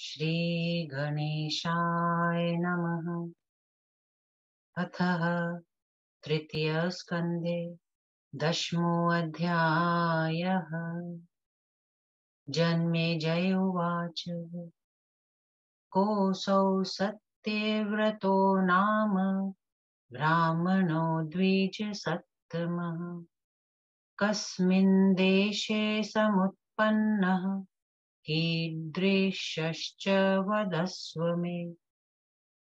श्री गणेशाय नमः। अथः तृतीयस्कन्धे दशमोऽध्यायः। जन्मेजय उवाच। कोऽसौ सत्यव्रतो नाम ब्राह्मणो द्विजसत्तमः। कस्मिन् देशे समुत्पन्नः कीदृशश्च वदस्व मे।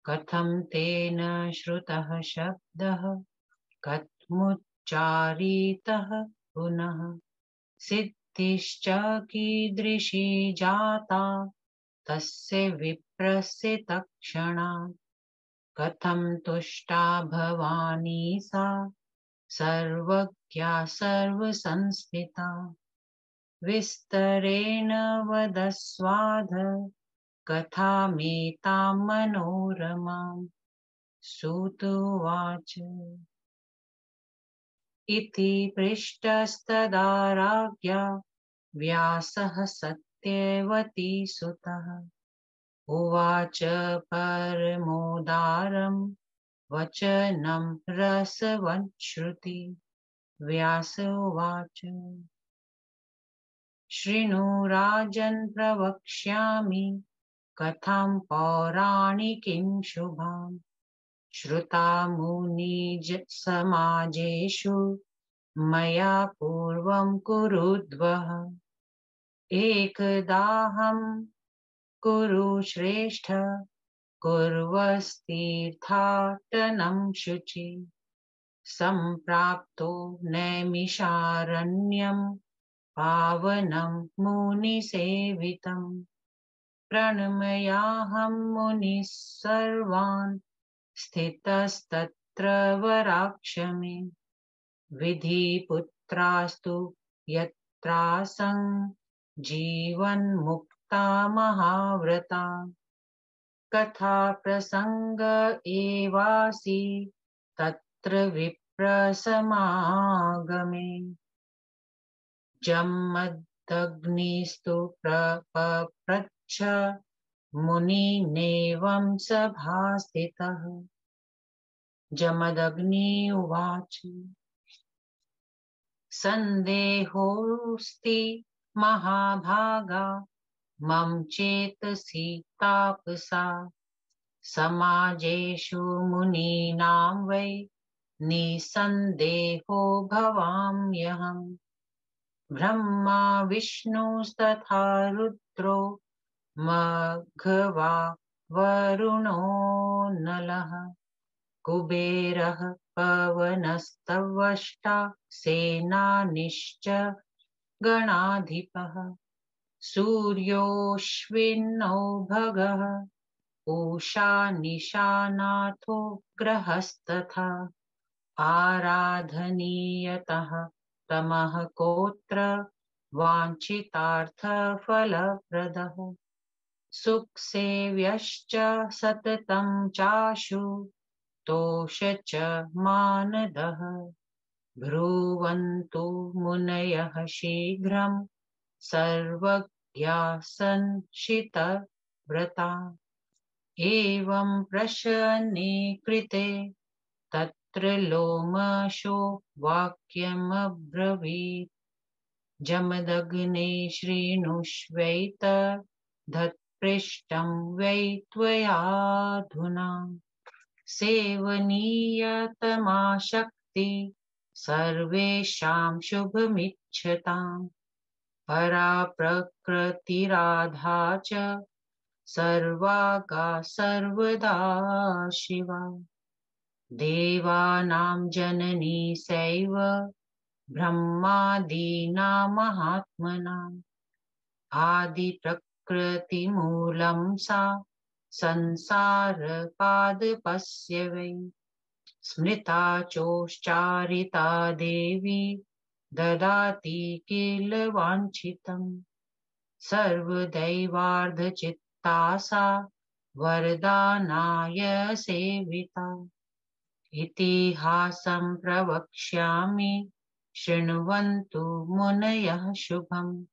कथं तेन श्रुतः शब्दः कथमुच्चारितः पुनः। सिद्धिश्च कीदृशी जाता तस्य विप्रस्य तत्क्षणात्। कथं तुष्टा भवानी सा सर्वज्ञा सर्वसंस्थिता। विस्तरेण वदस्वाध कथामेतां मनोरमाम्। सूत उवाच। इति पृष्टस्तदा राज्ञा व्यासः सत्यवती सुतः। उवाच परमोदारं वचनं रसवच्छ्रुति। व्यास उवाच। शृणु राजन् प्रवक्ष्यामि कथां पौराणिकीं शुभाम्। श्रुता मुनिज समाजेषु मया पूर्वं कुरुद्वः। एकदाहं कुरुश्रेष्ठ कुर्वस्तीर्थाटनं शुचि। सम्प्राप्तो नैमिषारण्यं पावनं मुनिसेवितम्। प्रणमयाहं मुनिः सर्वान् स्थितस्तत्र वराक्षमे। विधिपुत्रास्तु यत्रासं जीवन्मुक्ता महाव्रता। कथा प्रसंग एवासि तत्र विप्रसमागमे। जमदग्निस्तु प्रपप्रच्छ मुनिनेवं सभास्थितः। जमदग्नि उवाच। सन्देहोऽस्ति महाभागा मम चेतसि तापसा। समाजेषु मुनीनां वै निसन्देहो भवाम्यहम्। ब्रह्मा विष्णुस्तथा रुद्रो मघवा वरुणो नलः। कुबेरः पवनस्तवष्टा सेनानीश्च गणाधिपः। सूर्योऽश्विनौ भगः पूषा निशानाथो ग्रहस्तथा। आराधनीयतः तमः कोत्र वाञ्छितार्थफलप्रदः। सुखसेव्यश्च सततं चाशु तोष च मानदः। ब्रुवन्तु मुनयः शीघ्रं सर्वज्ञा संशितव्रता। एवं प्रश्ने कृते तत्र लोमशो वाक्यमब्रवीत्। जमदग्ने शृणुष्वैतदत्पृष्टं वै त्वयाधुना। सेवनीयतमाशक्ति सर्वेषां शुभमिच्छताम्। परा प्रकृतिराधा च सर्वागा सर्वदा शिवा। देवानां जननी सैव ब्रह्मादीनामहात्मनाम्। आदिप्रकृतिमूलं सा संसारपादपस्य वै। स्मृता चोच्चारिता देवी ददाति किल वाञ्छितम्। सर्वदैवार्धचित्ता सा वरदानाय सेविता। इतिहासं प्रवक्ष्यामि शृण्वन्तु मुनयः शुभम्।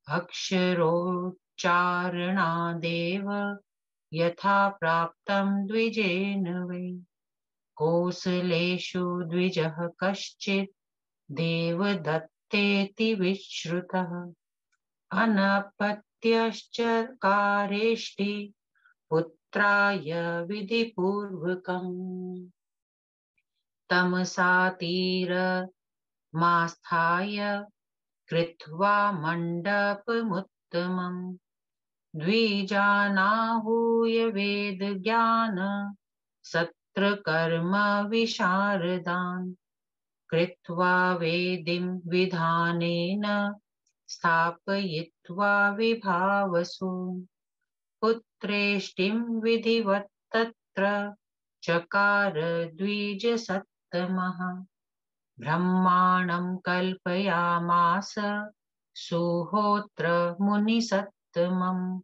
अक्षरोच्चारणमात्रस्य चारणादेव यथा प्राप्तं द्विजेन वै। कोसलेषु द्विजः कश्चित् देवदत्तेति विश्रुतः। अनपत्यश्चकारेष्टि पुत्राय विधिपूर्वकम्। तमसातीरमास्थाय कृत्वा मण्डपमुत्तमम्। द्विजानाहूय वेदज्ञान सत्रकर्म विशारदान्। कृत्वा वेदिं विधानेन स्थापयित्वा विभावसु। पुत्रेष्टिं विधिवत् तत्र चकार द्विजसत्तमः। ब्रह्माणं कल्पयामास सुहोत्र मुनिसत्तमम्।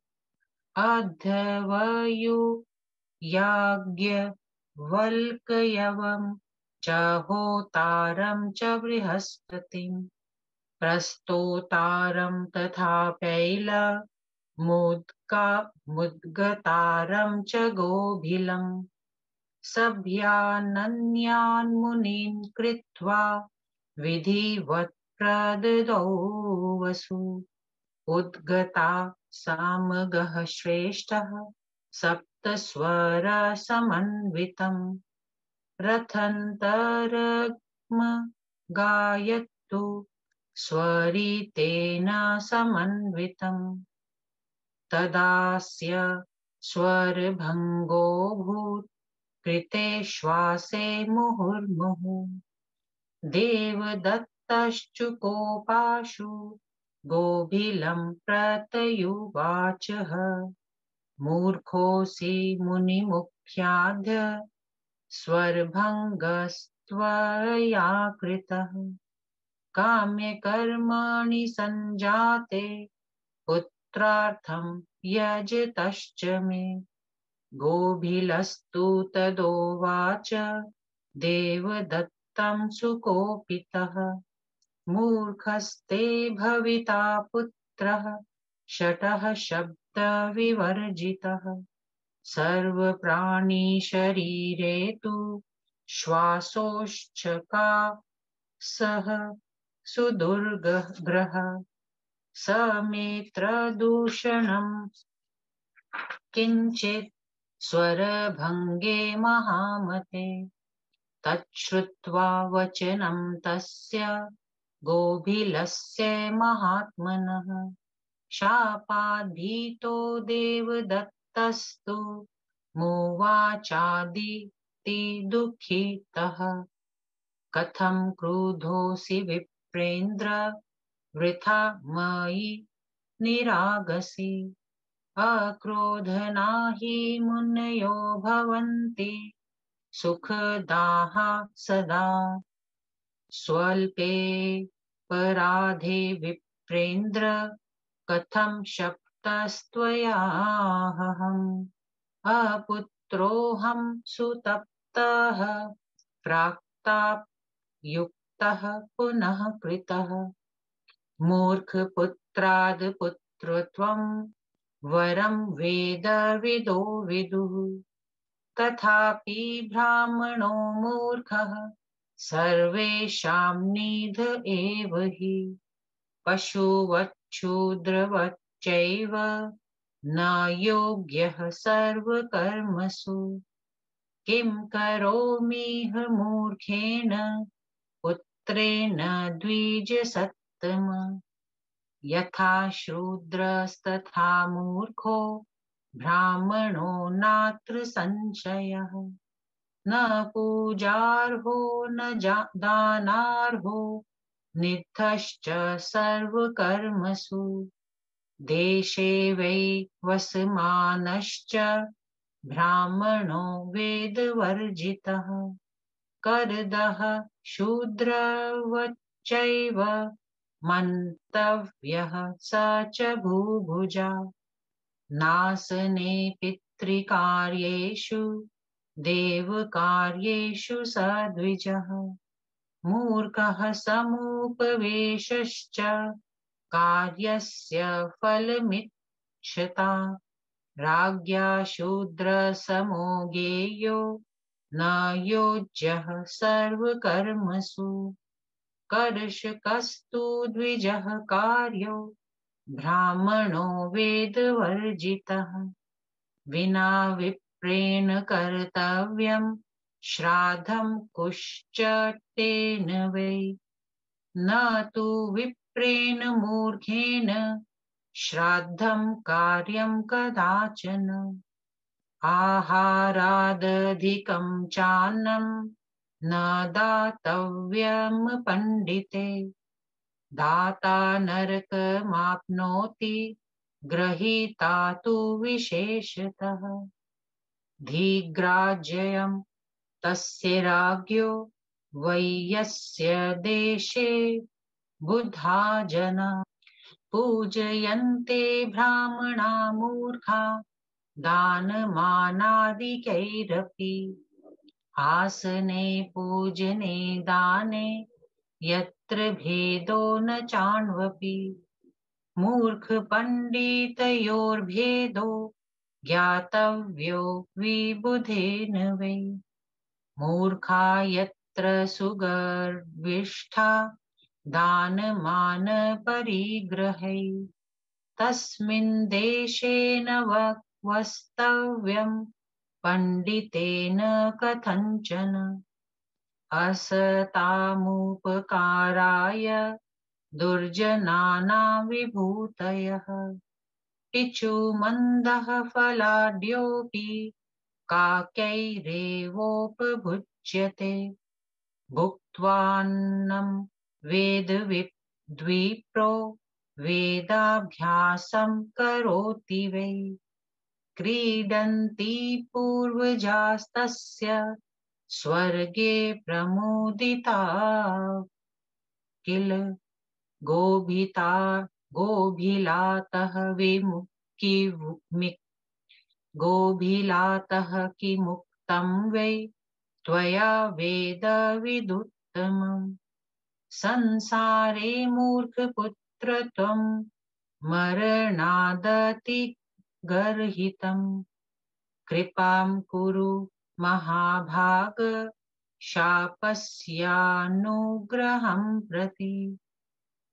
अध्वर्युयाज्ञवल्क्यवं च होतारं च बृहस्पतिं। प्रस्तोतारं तथा मुद्गतारं च गोभिलम्। सभ्यानन्यान् मुनीन् कृत्वा विधिवत् प्रददौ वसु। उद्गता सामगः श्रेष्ठः सप्तस्वरसमन्वितम्। रथन्तरग्म गायत्तु स्वरितेन समन्वितम्। तदास्य स्वरभङ्गोऽभूत् कृते श्वासे मुहुर्मुहुः। देवदत्तश्चुकोपाशु गोभिलं प्रत्युवाचः। मूर्खोऽसि मुनिमुख्याद्य स्वरभङ्गस्त्वया कृतः। काम्यकर्माणि सञ्जाते पुत्रार्थं यजतश्च मे। गोभिलस्तु तदोवाच देवदत्तं सुकोपितः। मूर्खस्ते भविता पुत्रः शठः शब्दविवर्जितः। सर्वप्राणिशरीरे तु श्वासोच्छ्वासः सुदुर्ग्रहः। समेत्रदूषणं किञ्चित् स्वरभङ्गे महामते। तच्छ्रुत्वा वचनं तस्य गोभिलस्य महात्मनः। शापाद्भीतो देवदत्तस्तु मुवाचादिति दुःखितः। कथं क्रुधोऽसि विप्रेन्द्र वृथा मयि निरागसि। अक्रोधना हि मुनयो भवन्ति सुखदाः सदा। स्वल्पे पराधे विप्रेन्द्र कथं शप्तस्त्वयाहम्। अपुत्रोऽहं सुतप्तः प्राक्तापयुक्तः पुनः कृतः। मूर्खपुत्राद् पुत्रत्वं वरं वेदविदो विदुः। तथापि ब्राह्मणो मूर्खः सर्वेषां निध एव हि। पशुवच्छूद्रवच्चैव न योग्यः सर्वकर्मसु। किं करोमीह मूर्खेण पुत्रेण द्विजसत्तम। यथा शूद्रस्तथा मूर्खो ब्राह्मणो नात्र संशयः। न पूजार्हो न दानार्हो निधश्च सर्वकर्मसु। देशे वै वसमानश्च ब्राह्मणो वेदवर्जितः। कर्दः शूद्रवच्चैव मन्तव्यः स च भूभुजा। नासने पितृकार्येषु देवकार्येषु सद्विजः। मूर्खः समुपवेशश्च कार्यस्य फलमिच्छति। क्षता राज्ञा शूद्रसमो गेयो न योज्यः सर्वकर्मसु कर्षकस्तु द्विजः कार्यो ब्राह्मणो वेदवर्जितः विना विप्रेण कर्तव्यं श्राद्धं कुश्च तेन वै न तु विप्रेण मूर्खेण श्राद्धं कार्यं कदाचन आहारादधिकं चान्नं न दातव्यं पण्डिते दाता नरकमाप्नोति गृहीता तु विशेषतः धीग्राज्यं तस्य राज्ञो वै यस्य देशे बुद्धा जना पूजयन्ते ब्राह्मणा मूर्खा दानमानादिकैरपि आसने पूजने दाने यत्र भेदो न चान्वपि मूर्खपण्डितयोर्भेदो ज्ञातव्यो विबुधेन वै मूर्खा यत्र सुगर्विष्ठा दानमानपरिग्रहै तस्मिन् देशे न वक्तव्यं पण्डितेन कथञ्चन असतामुपकाराय दुर्जनानां विभूतयः पिचुमन्दः फलाढ्योऽपि काकैरेवोपभुज्यते भुक्त्वान्नं वेदविद्विप्रो वेदाभ्यासं करोति वै क्रीडन्ति पूर्वजास्तस्य स्वर्गे प्रमुदिता किल गोभिलातः गोभिलातः किमुक्तं वै त्वया वेदविदुत्तमम् संसारे मूर्खपुत्रत्वं मरणादतिगर्हितं कृपां कुरु महाभाग शापस्यानुग्रहं प्रति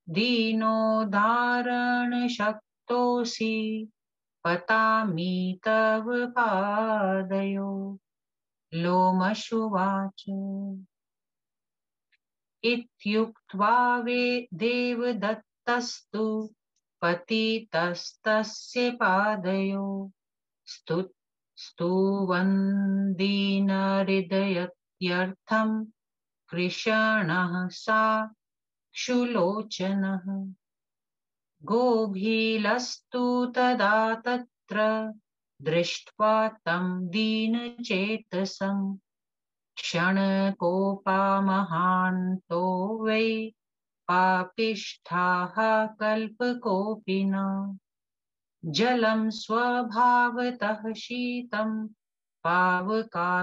दीनोद्धारणशक्तोऽसि पतामि तव पादयो लोमशुवाच इत्युक्त्वा देवदत्तस्तु पतितस्तस्य पादयो स्तुवन्दीनहृदयत्यर्थं कृशणः साक्षुलोचनः गोभीलस्तु तदा तत्र दृष्ट्वा तं दीनचेतसं क्षणकोपामहान्तो वै पापिष्ठाः कल्पकोपिना जलं स्वभावतः शीतं पावकात्पयोगतः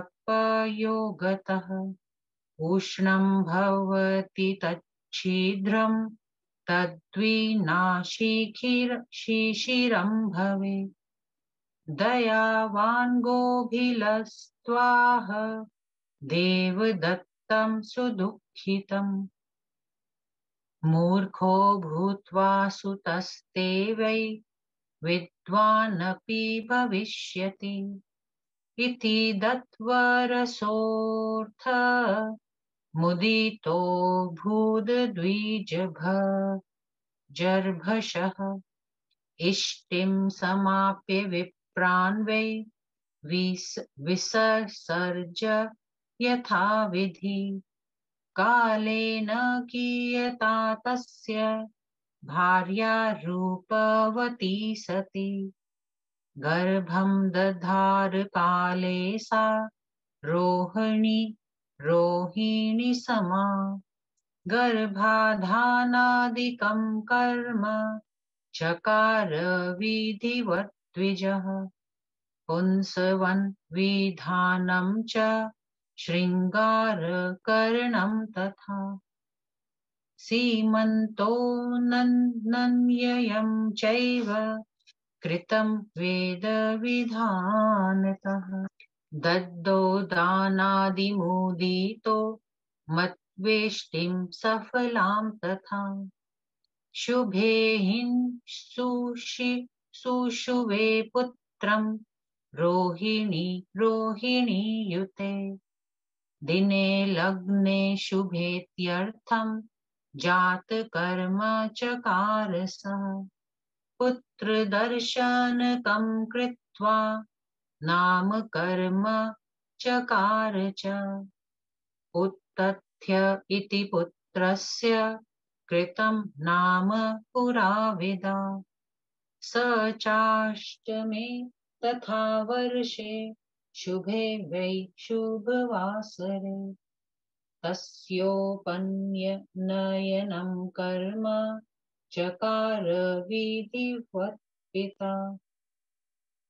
उष्णं भवति तच्छीघ्रं तद्विनाशिशिरं भवेत् दयावान् गोभिलस्त्वाह देवदत्तं सुदुःखितम् मूर्खो भूत्वा सुतस्ते वै विद्वानपि भविष्यति इति दत्त्वरसोऽर्थ मुदितो भूद्विजर्भशः इष्टिं समाप्य विप्रान् वै विससर्ज यथाविधि कालेन कियता तस्य भार्या रूपवती सती गर्भं दधार काले सा रोहिणी समा गर्भाधानादिकं कर्म चकार विधिवत् द्विजः पुंसवन् विधानं च शृङ्गारकरणं तथा सीमन्तो नन्ययं चैव कृतं वेदविधानतः दद्दो दानादिमुदितो मत्वेष्टिं सफलां तथा शुभे सुषुवे पुत्रं रोहिणी युते दिने लग्ने शुभेत्यर्थं जातकर्म चकार सः पुत्रदर्शनकं कृत्वा नामकर्म चकार च उत्तथ्य इति पुत्रस्य कृतं नाम पुराविदा स चाष्टमे तथा वर्षे शुभे वै शुभवासरे तस्योपनयनं कर्म चकार विधिवत् पिता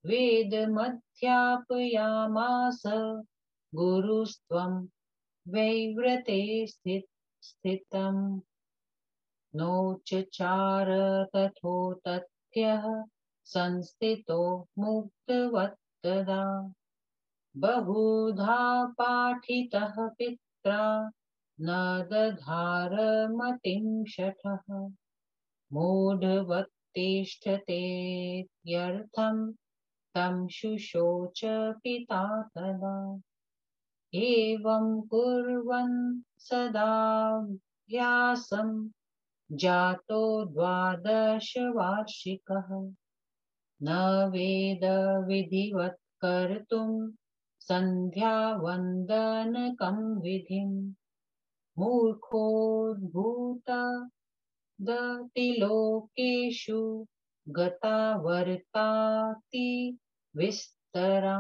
वेदमध्यापयामास गुरुस्त्वं वैव्रते स्थितम् नोचचार तथोतथ्यः संस्थितो मुक्तवत्तदा बहुधा पाठितः पित्रा न दधार मतिं शठः मूढवत्तिष्ठतेत्यर्थं तं शुशोच पिता तदा एवं कुर्वन् सदाभ्यासं जातो 12 वार्षिकः न वेद विधिवत् कर्तुं सन्ध्यावन्दनकं विधिं मूर्खोद्भूता दतिलोकेषु गता वर्ताति विस्तरा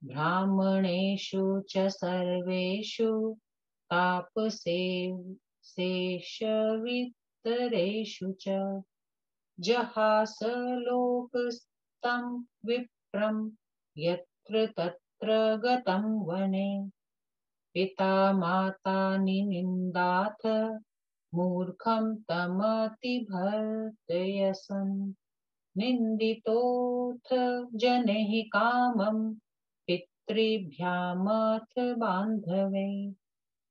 ब्राह्मणेषु च सर्वेषु तापसेषु च जहास लोकस्तं विप्रं यत्र तत्र गतं वने पिता माता निनिन्दाथ मूर्खं तमतिभर्तयसन् निन्दितोऽथ जनैः कामं पितृभ्यामथ बान्धवे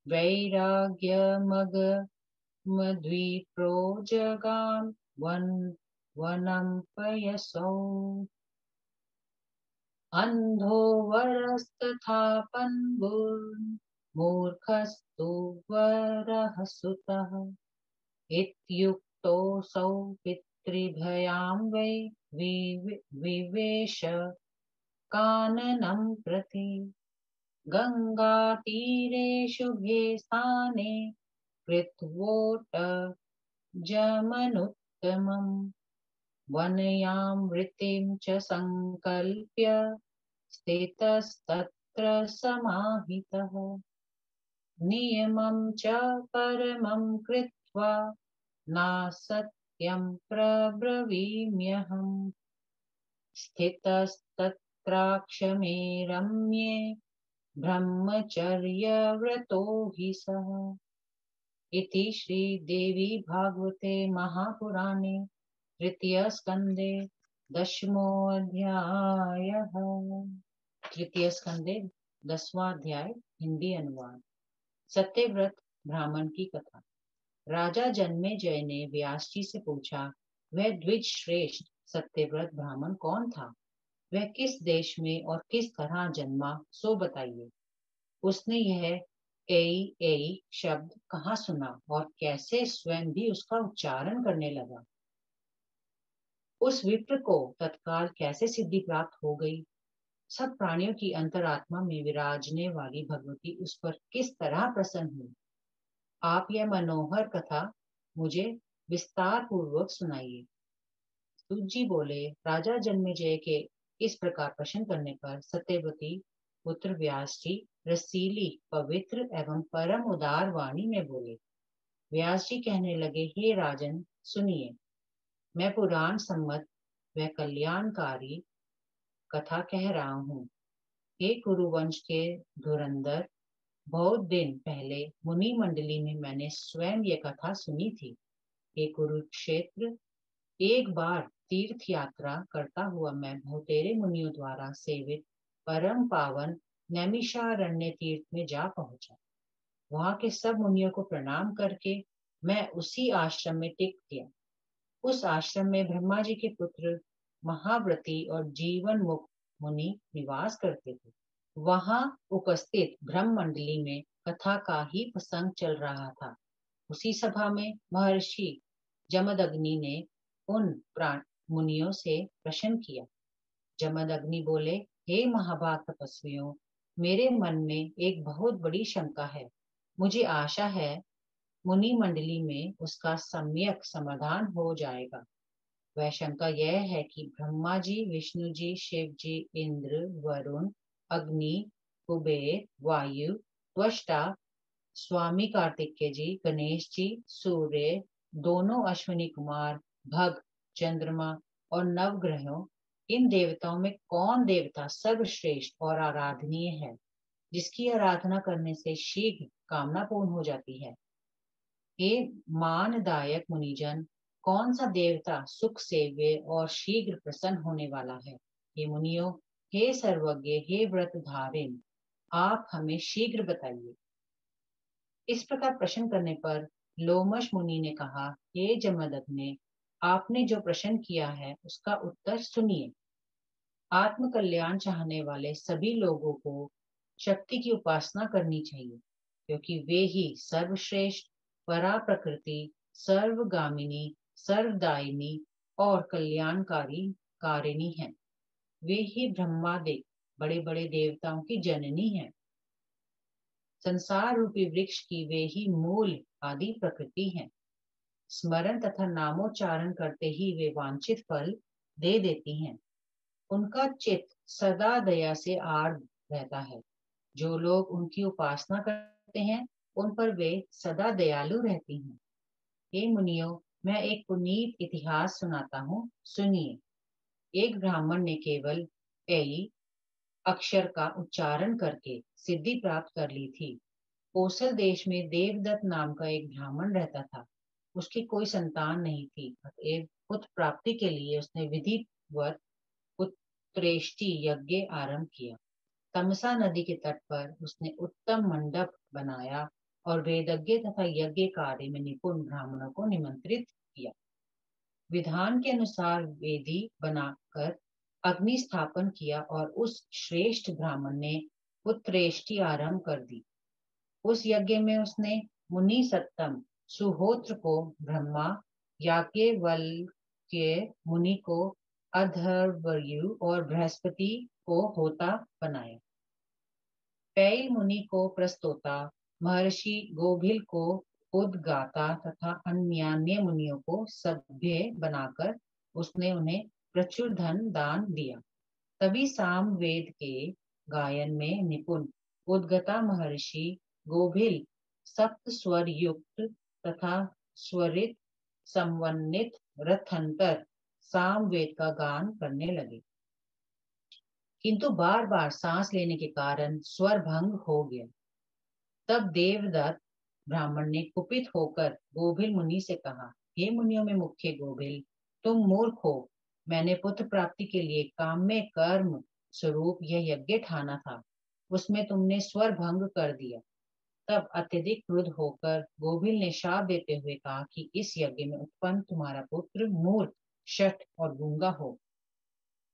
वैराग्यमगमद्विप्रो जगाम वनं पयसौ अन्धो वरस्तथा पन्गुर्मूर्खस्तु वरः सुतः इत्युक्तोऽसौ पितृभयां वै विवेश काननं प्रति गङ्गातीरे शुभे स्थाने कृत्वोटजमनुत्तमम् वनयामृतिं च संकल्प्य स्थितस्तत्र समाहितः नियमं च परमं कृत्वा नासत्यं प्रब्रवीम्यहम् स्थितस्तत्राक्षमे रम्ये ब्रह्मचर्यव्रतो हि सः इति श्रीदेवी भागवते महापुराणे तृतीय स्कंदे 10वां अध्यायः तृतीय स्कंदे 10वां अध्याय हिंदी अनुवाद सत्यव्रत ब्राह्मण की कथा। राजा जन्मेजय ने व्यास जी से पूछा, वह द्विज श्रेष्ठ सत्यव्रत ब्राह्मण कौन था? वह किस देश में और किस तरह जन्मा, सो बताइए। उसने यह एई एई शब्द कहाँ सुना और कैसे स्वयं भी उसका उच्चारण करने लगा? उस विप्र को तत्काल कैसे सिद्धि प्राप्त हो गई? सब प्राणियों की अंतरात्मा में विराजने वाली भगवती उस पर किस तरह प्रसन्न हुई? आप यह मनोहर कथा मुझे विस्तार पूर्वक सुनाइए। सूत जी बोले, राजा जन्मेजय के इस प्रकार प्रश्न करने पर सत्यवती पुत्र व्यास जी रसीली, पवित्र एवं परम उदार वाणी में बोले। व्यास जी कहने लगे, हे राजन सुनिए, मैं पुराण सम्मत व कल्याणकारी कथा कह रहा हूँ। हे कुरुवंश के धुरंधर, बहुत दिन पहले मुनि मंडली में मैंने स्वयं ये कथा सुनी थी। हे कुरुक्षेत्र, एक बार तीर्थ यात्रा करता हुआ मैं बहुतेरे मुनियों द्वारा सेवित परम पावन नैमिषारण्य तीर्थ में जा पहुंचा। वहां के सब मुनियों को प्रणाम करके मैं उसी आश्रम में टिक गया। उस आश्रम में ब्रह्मा जी के पुत्र महाव्रती और जीवन मुक्त मुनि निवास करते थे। वहां उपस्थित ब्रह्म मंडली में कथा का ही प्रसंग चल रहा था। उसी सभा में महर्षि जमदग्नि ने उन प्राण मुनियों से प्रश्न किया। जमदग्नि बोले, हे महाभाग तपस्वियों, मेरे मन में एक बहुत बड़ी शंका है। मुझे आशा है मुनि मंडली में उसका सम्यक समाधान हो जाएगा। वह शंका यह है कि ब्रह्मा जी, विष्णु जी, शिव जी, इंद्र, वरुण, अग्नि, कुबेर, वायु, त्वष्टा, स्वामी कार्तिकेय जी, गणेश जी, सूर्य, दोनों अश्विनी कुमार, भग, चंद्रमा और नवग्रहों, इन देवताओं में कौन देवता सर्वश्रेष्ठ और आराधनीय है, जिसकी आराधना करने से शीघ्र कामना पूर्ण हो जाती है। हे मानदायक मुनिजन, कौन सा देवता सुख सेव्य और शीघ्र प्रसन्न होने वाला है? हे मुनियों, हे सर्वज्ञ, हे व्रत धारिण, आप हमें शीघ्र बताइए। इस प्रकार प्रश्न करने पर लोमश मुनि ने कहा, हे जमदग्नि, आपने जो प्रश्न किया है उसका उत्तर सुनिए। आत्म कल्याण चाहने वाले सभी लोगों को शक्ति की उपासना करनी चाहिए, क्योंकि वे ही सर्वश्रेष्ठ, परा प्रकृति, सर्वगामिनी, सर्वदायिनी और कल्याणकारी कारिणी हैं। वे ही ब्रह्मादि बड़े बड़े देवताओं की जननी हैं। संसार रूपी वृक्ष की वे ही मूल आदि प्रकृति हैं। स्मरण तथा नामोच्चारण करते ही वे वांछित फल दे देती हैं। उनका चित्त सदा दया से आर्द्र रहता है। जो लोग उनकी उपासना करते हैं उन पर वे सदा दयालु रहती हैं। हे मुनियों, मैं एक पुनीत इतिहास सुनाता हूँ, सुनिए। एक ब्राह्मण ने केवल ऐ अक्षर का उच्चारण करके सिद्धि प्राप्त कर ली थी। कोसल देश में देवदत्त नाम का एक ब्राह्मण रहता था। उसकी कोई संतान नहीं थी, अतएव पुत्र प्राप्ति के लिए उसने विधिवत पुत्रेष्टि यज्ञ आरंभ किया। तमसा नदी के तट पर उसने उत्तम मंडप बनाया और वेदज्ञ तथा यज्ञ कार्य में निपुण ब्राह्मणों को निमंत्रित किया। विधान के अनुसार वेदी बनाकर अग्नि स्थापन किया और उस श्रेष्ठ ब्राह्मण ने पुत्रेष्टि आरंभ कर दी। उस यज्ञ में उसने मुनि सत्तम सुहोत्र को ब्रह्मा, याज्ञवल्क्य मुनि को अधर्वयु और बृहस्पति को होता बनाया। पैल मुनि को प्रस्तोता, महर्षि गोभिल को उद्गाता तथा अन्य मुनियों को सभ्य बनाकर उसने उन्हें प्रचुर धन दान दिया। तभी सामवेद के गायन में निपुण उद्गता महर्षि गोभिल सप्त स्वर युक्त तथा स्वरित समन्वित रथंतर सामवेद का गान करने लगे, किंतु बार बार सांस लेने के कारण स्वर भंग हो गया। तब देवदत्त ब्राह्मण ने कुपित होकर गोभिल मुनि से कहा, हे मुनियों में मुख्य गोभिल, तुम मूर्ख हो। मैंने पुत्र प्राप्ति के लिए काम्य कर्म स्वरूप यह यज्ञ ठाना था, उसमें तुमने स्वर भंग कर दिया। तब अत्यधिक क्रुद्ध होकर गोभिल ने शाप देते हुए कहा कि इस यज्ञ में उत्पन्न तुम्हारा पुत्र मूर्ख, शठ और गूंगा हो।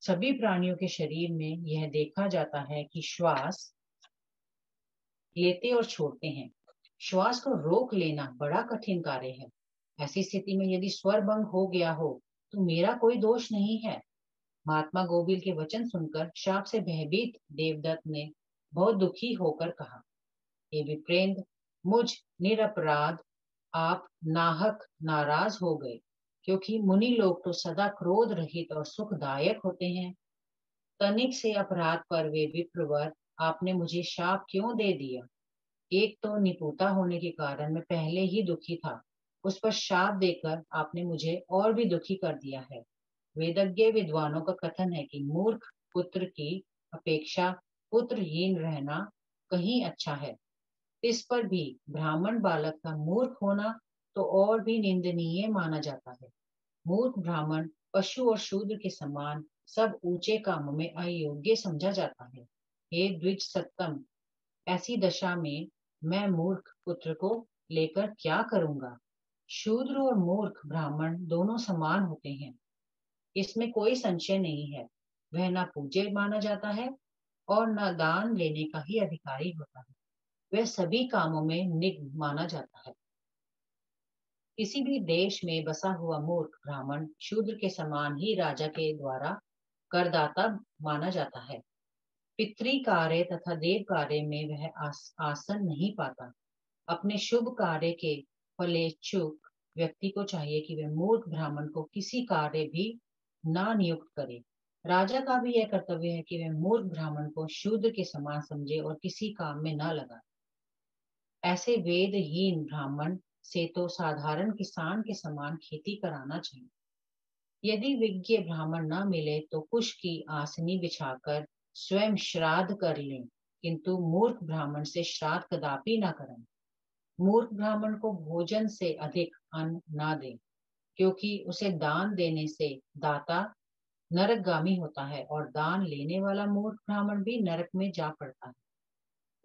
सभी प्राणियों के शरीर में यह देखा जाता है कि श्वास लेते और छोड़ते हैं। श्वास को रोक लेना बड़ा कठिन कार्य है। ऐसी स्थिति में यदि स्वर भंग हो गया हो तो मेरा कोई दोष नहीं है। महात्मा गोविल के वचन सुनकर शाप से भयभीत देवदत्त ने बहुत दुखी होकर कहा, हे विप्रेंद्र, मुझ निरपराध आप नाहक नाराज हो गए, क्योंकि मुनि लोग तो सदा क्रोध रहित और सुखदायक होते हैं। तनिक से अपराध पर वे विप्रवर आपने मुझे शाप क्यों दे दिया? एक तो निपुता होने के कारण मैं पहले ही दुखी था, उस पर शाप देकर आपने मुझे और भी दुखी कर दिया है। वेदज्ञ विद्वानों का कथन है कि मूर्ख पुत्र की अपेक्षा पुत्रहीन रहना कहीं अच्छा है। इस पर भी ब्राह्मण बालक का मूर्ख होना तो और भी निंदनीय माना जाता है। मूर्ख ब्राह्मण पशु और शूद्र के समान सब ऊंचे कामों में अयोग्य समझा जाता है। हे द्विज सत्तम, ऐसी दशा में मैं मूर्ख पुत्र को लेकर क्या करूंगा? शूद्र और मूर्ख ब्राह्मण दोनों समान होते हैं, इसमें कोई संशय नहीं है। वह न पूज्य माना जाता है और न दान लेने का ही अधिकारी होता है। वह सभी कामों में निग्न माना जाता है। किसी भी देश में बसा हुआ मूर्ख ब्राह्मण शूद्र के समान ही राजा के द्वारा करदाता माना जाता है। पितृ कार्य तथा देव कार्य में वह आसन नहीं पाता। अपने शुभ कार्य के फलेच्छुक व्यक्ति को चाहिए कि वह मूर्ख ब्राह्मण को किसी कार्य भी ना नियुक्त करे। राजा का भी यह कर्तव्य है कि वह मूर्ख ब्राह्मण को शूद्र के समान समझे और किसी काम में न लगाए। ऐसे वेदहीन ब्राह्मण से तो साधारण किसान के समान खेती कराना चाहिए। यदि विज्ञ ब्राह्मण न मिले तो कुश की आसनी बिछाकर स्वयं श्राद्ध कर लें, किंतु मूर्ख ब्राह्मण से श्राद्ध कदापि न करें। मूर्ख ब्राह्मण को भोजन से अधिक अन्न न दें, क्योंकि उसे दान देने से दाता नरकगामी होता है और दान लेने वाला मूर्ख ब्राह्मण भी नरक में जा पड़ता है।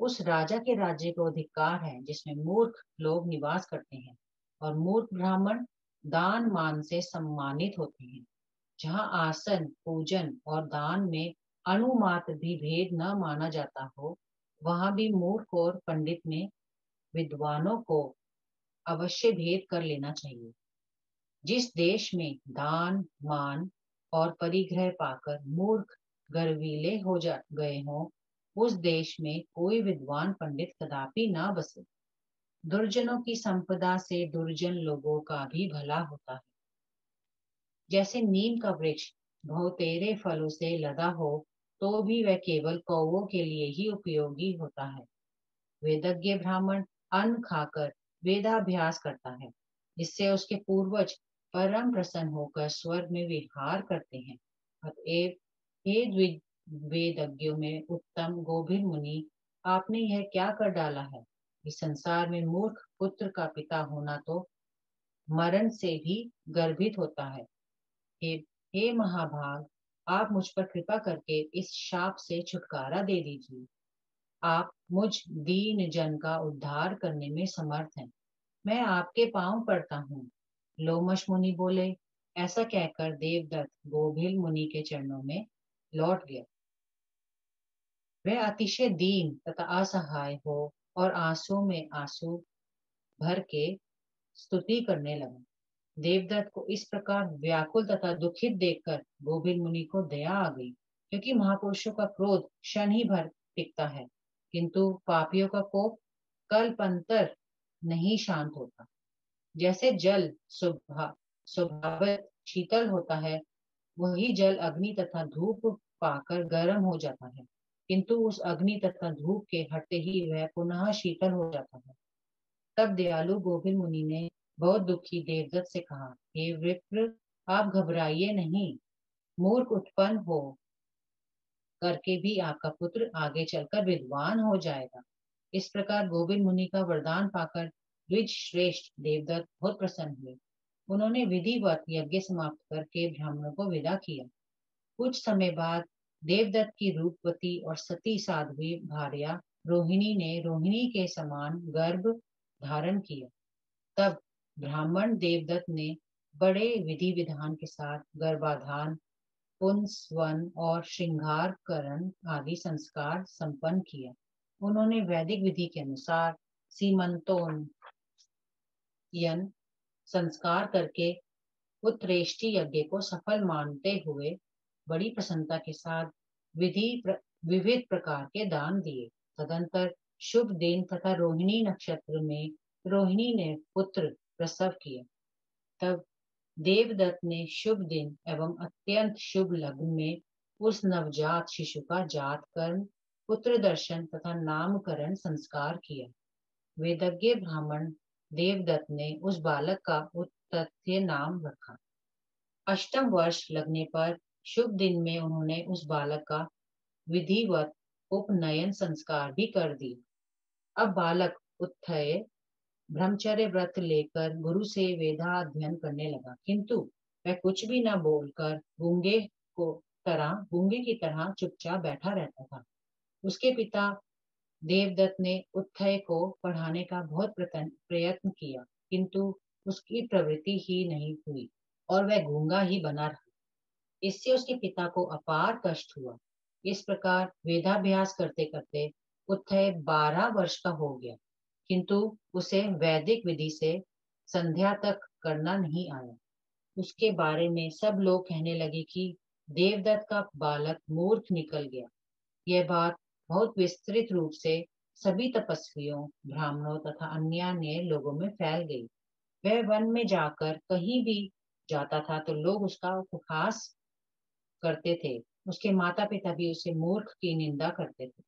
उस राजा के राज्य को अधिकार है जिसमें मूर्ख लोग निवास करते हैं और मूर्ख ब्राह्मण दान मान से सम्मानित होते हैं। जहाँ आसन, पूजन और दान में अणुमात्र भी भेद न माना जाता हो, वहां भी मूर्ख और पंडित में विद्वानों को अवश्य भेद कर लेना चाहिए। जिस देश में दान, मान और परिग्रह पाकर मूर्ख गर्वीले हो जा गए हों, उस देश में कोई विद्वान पंडित कदापि ना बसे। दुर्जनों की संपदा से दुर्जन लोगों का भी भला होता है। जैसे नीम का वृक्ष बहुतेरे फलों से लदा हो, तो भी वह केवल कौवों के लिए ही उपयोगी होता है। वेदज्ञ ब्राह्मण अन्न खाकर वेदाभ्यास करता है, जिससे उसके पूर्वज परम प्रसन्न होकर स्वर्ग में विहार करते हैं। अतएव हे वेदज्ञों में उत्तम गोभिल मुनि, आपने यह क्या कर डाला है? इस संसार में मूर्ख पुत्र का पिता होना तो मरण से भी गर्भित होता है। हे हे महाभाग, आप मुझ पर कृपा करके इस शाप से छुटकारा दे दीजिए। आप मुझ दीन जन का उद्धार करने में समर्थ हैं। मैं आपके पांव पड़ता हूँ। लोमश मुनि बोले। ऐसा कहकर देवदत्त गोभिल मुनि के चरणों में लौट गया। वह अतिशय दीन तथा असहाय हो और आंसू में आंसू भर के स्तुति करने लगा। देवदत्त को इस प्रकार व्याकुल तथा दुखित देखकर गोभिल मुनि को दया आ गई, क्योंकि महापुरुषों का क्रोध क्षण ही भर टिकता है, किंतु पापियों का कोप कल्पांतर नहीं शांत होता। जैसे जल स्वभावतः शीतल होता है, वही जल अग्नि तथा धूप पाकर गर्म हो जाता है, किंतु उस अग्नि तथा धूप के हटते ही वह पुनः शीतल हो जाता है। तब दयालु गोविंद मुनि ने बहुत दुखी देवदत्त से कहा, हे विप्र, आप घबराइए नहीं। मूर्ख उत्पन्न हो करके भी आपका पुत्र आगे चलकर विद्वान हो जाएगा। इस प्रकार गोविंद मुनि का वरदान पाकर द्विज श्रेष्ठ देवदत्त बहुत प्रसन्न हुए। उन्होंने विधिवत यज्ञ समाप्त करके ब्राह्मणों को विदा किया। कुछ समय बाद देवदत्त की रूपवती और सती साध्वी भार्या रोहिणी ने रोहिणी के समान गर्भ धारण किया। तब ब्राह्मण देवदत्त ने बड़े विधि विधान के साथ गर्भाधान, पुंसवन और श्रृंगारकरण आदि संस्कार संपन्न किया। उन्होंने वैदिक विधि के अनुसार सीमंतोन्नयन संस्कार करके पुत्रेष्टि यज्ञ को सफल मानते हुए बड़ी प्रसन्नता के साथ विविध प्रकार के दान दिए। तदंतर शुभ दिन तथा रोहिणी नक्षत्र में रोहिणी ने पुत्र प्रसव किया। तब देवदत्त ने शुभ दिन एवं अत्यंत शुभ लग्न में उस नवजात शिशु का जातकर्म, पुत्र दर्शन तथा नामकरण संस्कार किया। वेदज्ञ ब्राह्मण देवदत्त ने उस बालक का उत्तत्य नाम रखा। अष्टम वर्ष लगने पर शुभ दिन में उन्होंने उस बालक का विधिवत उपनयन संस्कार भी कर दिया। अब बालक उत्थय ब्रह्मचर्य व्रत लेकर गुरु से वेदाध्ययन करने लगा, किंतु वह कुछ भी न बोलकर गूंगे की तरह चुपचाप बैठा रहता था। उसके पिता देवदत्त ने उत्थय को पढ़ाने का बहुत प्रयत्न किया, किंतु उसकी प्रवृत्ति ही नहीं हुई और वह गूंगा ही बना रहा। इससे उसके पिता को अपार कष्ट हुआ। इस प्रकार वेदाभ्यास करते करते उत्थय 12 वर्ष का हो गया, किंतु उसे वैदिक विधि से संध्या तक करना नहीं आया। उसके बारे में सब लोग कहने लगे कि देवदत्त का बालक मूर्ख निकल गया। यह बात बहुत विस्तृत रूप से सभी तपस्वियों, ब्राह्मणों तथा अन्य लोगों में फैल गई। वह वन में जाकर कहीं भी जाता था तो लोग उसका उपहास करते थे। उसके माता पिता भी उसे मूर्ख की निंदा करते थे।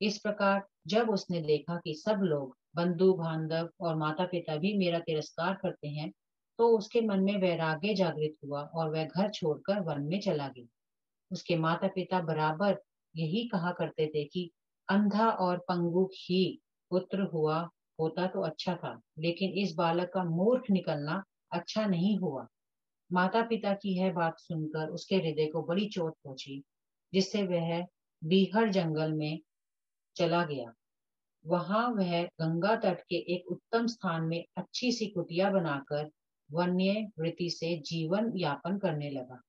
इस प्रकार जब उसने देखा कि सब लोग, बंधु बांधव और माता पिता भी मेरा तिरस्कार करते हैं, तो उसके मन में वैराग्य जागृत हुआ और वह घर छोड़कर वन में चला गया। उसके माता पिता बराबर यही कहा करते थे कि अंधा और पंगु ही पुत्र हुआ होता तो अच्छा था, लेकिन इस बालक का मूर्ख निकलना अच्छा नहीं हुआ। माता पिता की यह बात सुनकर उसके हृदय को बड़ी चोट पहुंची, जिससे वह बीहड़ जंगल में चला गया। वहां वह गंगा तट के एक उत्तम स्थान में अच्छी सी कुटिया बनाकर वन्य वृत्ति से जीवन यापन करने लगा।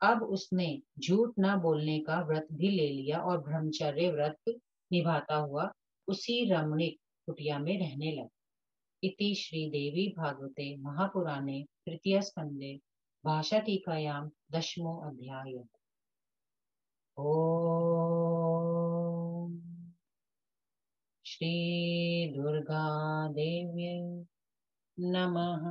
अब उसने झूठ न बोलने का व्रत भी ले लिया और ब्रह्मचर्य व्रत निभाता हुआ उसी रमणीक कुटिया में रहने लगा। इति श्रीदेवी भागवते महापुराणे तृतीय स्कंदे भाषाटीकायां दशमो अध्याय। ओम श्री दुर्गा देव्यै नमः।